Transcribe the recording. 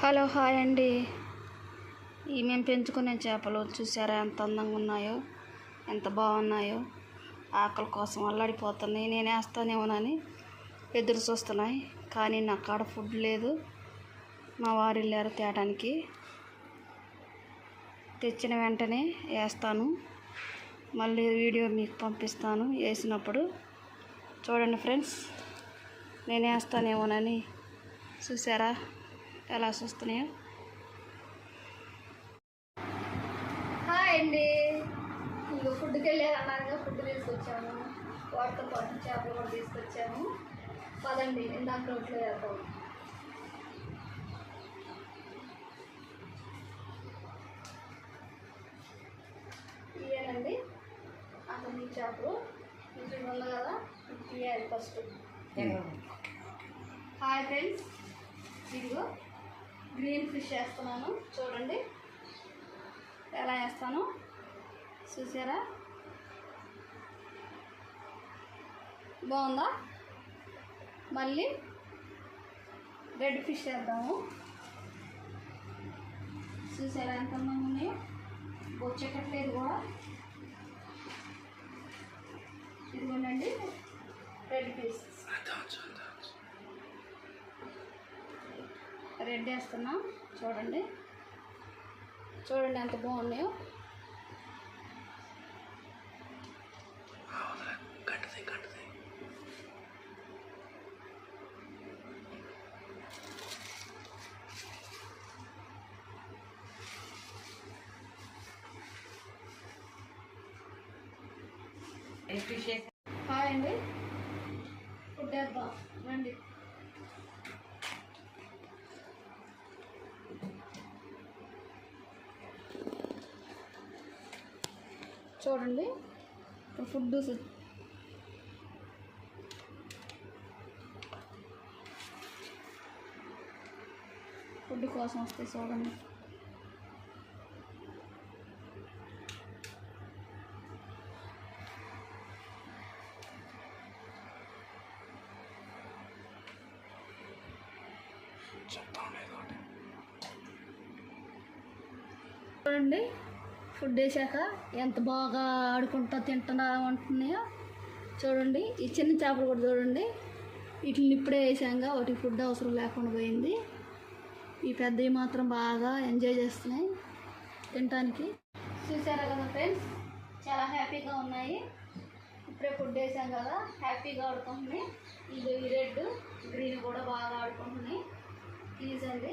Hello hi అండి. ఈ మేము పెంచుకునే చేపలు చూసారా ఎంత అందంగా ఉన్నాయో, ఎంత బాగున్నాయో. ఆకలి కోసం అల్లాడిపోతున్నాయి. నేను వేస్తానేమోనని ఎదురు చూస్తున్నాయి, కానీ నా కాడ ఫుడ్ లేదు. మా వారు వెళ్ళారు తేడానికి. తెచ్చిన వెంటనే వేస్తాను, మళ్ళీ వీడియో మీకు పంపిస్తాను వేసినప్పుడు. చూడండి ఫ్రెండ్స్, నేను వేస్తానేమోనని చూసారా ఎలా చూస్తున్నాయో. హాయ్ అండి. ఇంకో ఫుడ్కి వెళ్ళారు అన్నారుగా, ఫుడ్ తీసుకొచ్చాము. వాటితో పాటు చేపలు కూడా తీసుకొచ్చాము. పదండి ఇందాక రోడ్లో వెళ్తాం. ఇవేనండి అతని చేపలు. ఇది ఉంది కదా, ఇవ్వాలి ఫస్ట్. హాయ్ ఫ్రెండ్స్, ఇదిగో గ్రీన్ ఫిష్ వేస్తున్నాను. చూడండి ఎలా వేస్తాను చూసారా, బాగుందా? మళ్ళీ రెడ్ ఫిష్ వేద్దాము. చూసారా ఎంత అందంగా ఉన్నాయో, బొచ్చెక్కట్లేదు కూడా. ఇదిగోండి రెడ్ ఫిష్, రెడ్ వేస్తున్నాం. చూడండి చూడండి ఎంత బాగున్నాయో. హాయ్ అండి, ఫుడ్ వేద్దాం రండి. చూడండి ఫుడ్ కోసం వస్తే చూడండి. చూడండి ఫుడ్ వేసాక ఎంత బాగా ఆడుకుంటా తింటున్నా ఉంటున్నాయో. చూడండి ఈ చిన్న చేపలు కూడా చూడండి, వీటిని ఇప్పుడే వేసాక వాటికి ఫుడ్ అవసరం లేకుండా పోయింది. ఈ పెద్దవి మాత్రం బాగా ఎంజాయ్ చేస్తున్నాయి తినటానికి. చూసారా కదా ఫ్రెండ్స్, చాలా హ్యాపీగా ఉన్నాయి. ఇప్పుడే ఫుడ్ వేసాం కదా, హ్యాపీగా ఆడుకుంటున్నాయి. ఇది రెడ్ గ్రీన్ కూడా బాగా ఆడుకుంటున్నాయి. ప్లీజ్ అండి.